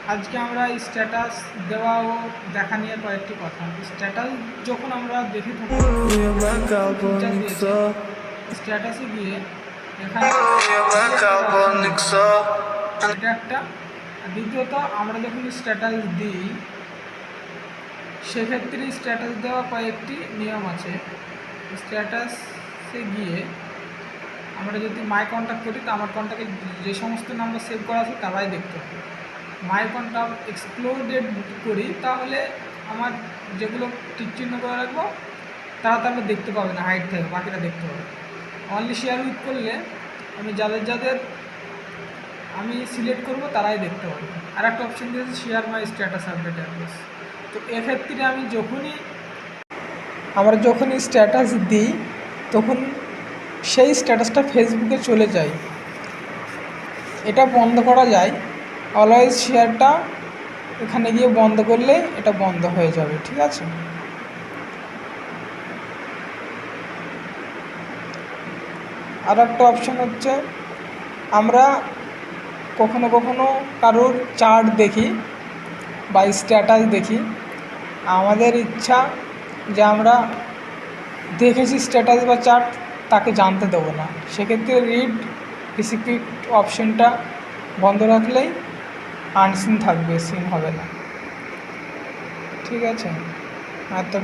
আজকে আমরা স্ট্যাটাস দেওয়া ও দেখা নিয়ে কয়েকটি কথা। স্ট্যাটাস যখন আমরা দেখে থাকি ফিচার দিয়েছে স্ট্যাটাসে গিয়ে এখানে এটা একটা। দ্বিতীয়ত আমরা যখন স্ট্যাটাস দিই সেক্ষেত্রে স্ট্যাটাস দেওয়া কয়েকটি নিয়ম আছে। স্ট্যাটাসে গিয়ে আমরা যদি মাই কন্ট্যাক্ট করি তো আমার কন্ট্যাক্টে যে সমস্ত নাম্বার সেভ করা আছে তারাই দেখতে হবে। মাই কন্ট্যাক্ট এক্সক্লুডেড করি তাহলে আমার যেগুলো টিক চিহ্ন করে রাখবো তারা তাহলে দেখতে পাবে না, হাইড থাকবে, বাকিটা দেখতে পাবে। অনলি শেয়ার উইথ করলে আমি যাদের আমি সিলেক্ট করব তারাই দেখতে পাবে। আর একটা অপশন দিয়েছে share my status update address. তো এক্ষেত্রে আমি যখনই স্ট্যাটাস দিই তখন সেই স্ট্যাটাসটা ফেসবুকে চলে যায়। এটা বন্ধ করা যায়। অলওয়েজ শেয়ারটা এখানে গিয়ে বন্ধ করলে এটা বন্ধ হয়ে যাবে, ঠিক আছে। আর একটা অপশন হচ্ছে আমরা কখনো কখনো কারোর চার্ট দেখি বা স্ট্যাটাস দেখি, আমাদের ইচ্ছা যে আমরা দেখেছি স্ট্যাটাস বা চার্ট তাকে জানতে দেবো না, সেক্ষেত্রে রিড রিসিপ্ট অপশনটা বন্ধ রাখলেই আনসিন থাকবে, সিন হবে না, ঠিক আছে। আর তো